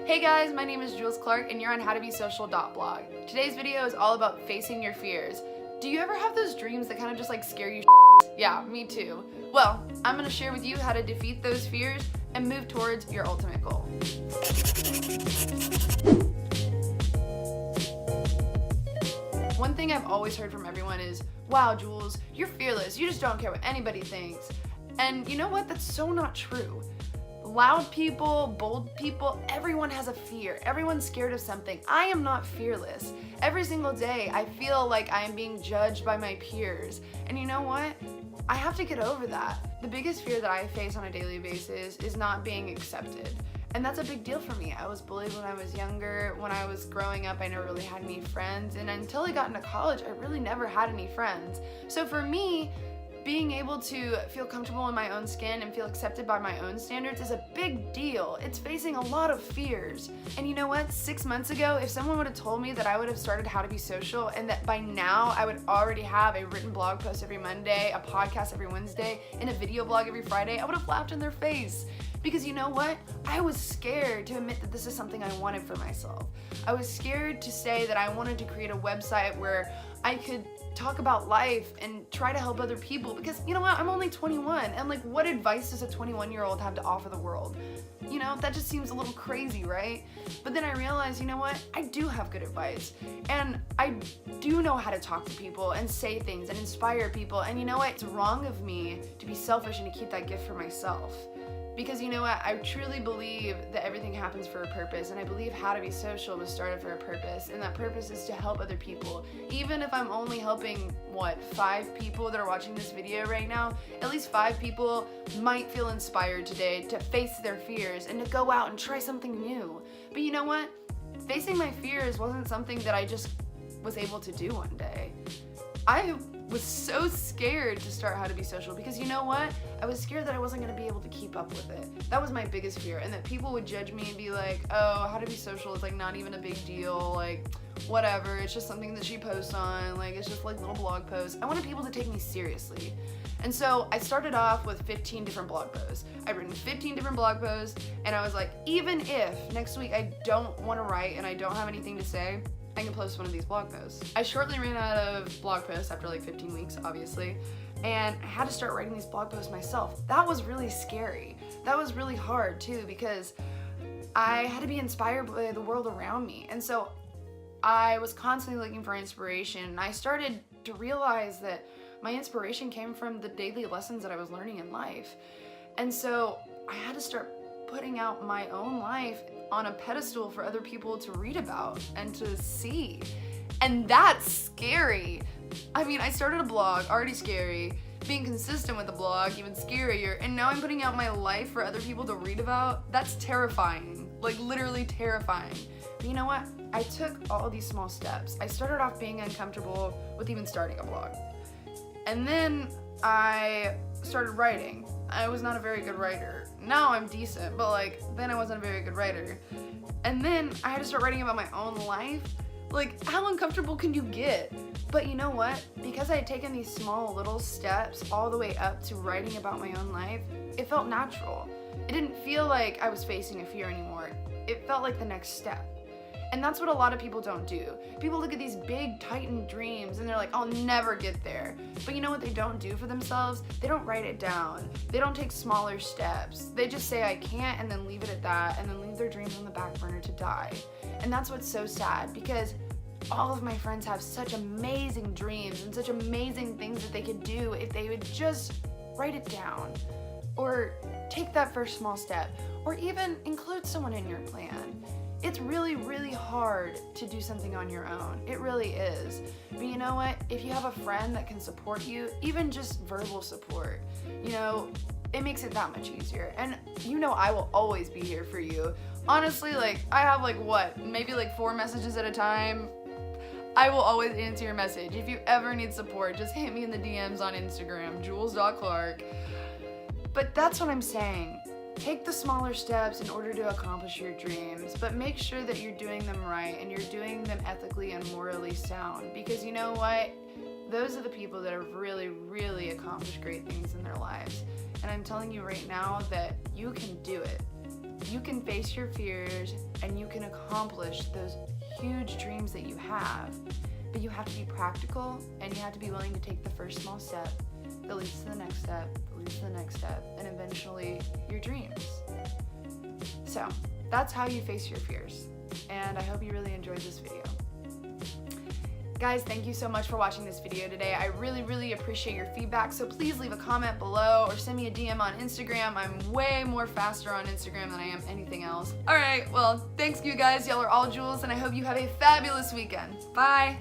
Hey guys, my name is Jules Clark and you're on social.blog. Today's video is all about facing your fears. Do you ever have those dreams that kind of just like scare you? Yeah, me too. Well, I'm going to share with you how to defeat those fears and move towards your ultimate goal. One thing I've always heard from everyone is, wow, Jules, you're fearless. You just don't care what anybody thinks. And you know what? That's so not true. Loud people, bold people, everyone has a fear. Everyone's scared of something. I am not fearless. Every single day, I feel like I am being judged by my peers. And you know what? I have to get over that. The biggest fear that I face on a daily basis is not being accepted. And that's a big deal for me. I was bullied when I was younger. When I was growing up, I never really had any friends. And until I got into college, I really never had any friends. So for me, being able to feel comfortable in my own skin and feel accepted by my own standards is a big deal. It's facing a lot of fears. And you know what? 6 months ago, if someone would have told me that I would have started How to Be Social and that by now I would already have a written blog post every Monday, a podcast every Wednesday, and a video blog every Friday, I would have laughed in their face. Because you know what? I was scared to admit that this is something I wanted for myself. I was scared to say that I wanted to create a website where I could talk about life and try to help other people, because you know what, I'm only 21 and like what advice does a 21-year-old have to offer the world? You know, that just seems a little crazy, right? But then I realized, you know what, I do have good advice and I do know how to talk to people and say things and inspire people, and you know what, it's wrong of me to be selfish and to keep that gift for myself. Because you know what, I truly believe that everything happens for a purpose, and I believe How to Be Social was started for a purpose, and that purpose is to help other people. Even if I'm only helping, 5 people that are watching this video right now, at least 5 people might feel inspired today to face their fears and to go out and try something new. But you know what? Facing my fears wasn't something that I just was able to do one day. I was so scared to start How to Be Social because you know what? I was scared that I wasn't going to be able to keep up with it. That was my biggest fear, and that people would judge me and be like, oh, How to Be Social is like not even a big deal, like whatever, it's just something that she posts on, like it's just like little blog posts. I wanted people to take me seriously. And so I started off with 15 different blog posts. I've written 15 different blog posts, and I was like, even if next week I don't want to write and I don't have anything to say, I can post one of these blog posts. I shortly ran out of blog posts after like 15 weeks, obviously, and I had to start writing these blog posts myself. That was really scary. That was really hard too, because I had to be inspired by the world around me. And so I was constantly looking for inspiration, and I started to realize that my inspiration came from the daily lessons that I was learning in life. And so I had to start putting out my own life on a pedestal for other people to read about and to see. And that's scary. I mean, I started a blog, already scary. Being consistent with the blog, even scarier. And now I'm putting out my life for other people to read about. That's terrifying, like literally terrifying. But you know what? I took all these small steps. I started off being uncomfortable with even starting a blog. And then I started writing. I was not a very good writer. Now I'm decent, but like then I wasn't a very good writer. And then I had to start writing about my own life. Like, how uncomfortable can you get? But you know what? Because I had taken these small little steps all the way up to writing about my own life, it felt natural. It didn't feel like I was facing a fear anymore. It felt like the next step. And that's what a lot of people don't do. People look at these big Titan dreams and they're like, I'll never get there. But you know what they don't do for themselves? They don't write it down. They don't take smaller steps. They just say, I can't, and then leave it at that, and then leave their dreams on the back burner to die. And that's what's so sad, because all of my friends have such amazing dreams and such amazing things that they could do if they would just write it down, or take that first small step, or even include someone in your plan. It's really, really hard to do something on your own. It really is. But you know what? If you have a friend that can support you, even just verbal support, you know, it makes it that much easier. And you know I will always be here for you. Honestly, like, I have maybe 4 messages at a time. I will always answer your message. If you ever need support, just hit me in the DMs on Instagram, jules.clark. But that's what I'm saying. Take the smaller steps in order to accomplish your dreams, but make sure that you're doing them right and you're doing them ethically and morally sound. Because you know what? Those are the people that have really, really accomplished great things in their lives. And I'm telling you right now that you can do it. you can face your fears and you can accomplish those huge dreams that you have. But you have to be practical, and you have to be willing to take the first small step that leads to the next step, that leads to the next step, and eventually your dreams. So that's how you face your fears. And I hope you really enjoyed this video. Guys, thank you so much for watching this video today. I really, really appreciate your feedback. So please leave a comment below or send me a DM on Instagram. I'm way more faster on Instagram than I am anything else. All right, well, thanks you guys. Y'all are all jewels, and I hope you have a fabulous weekend. Bye.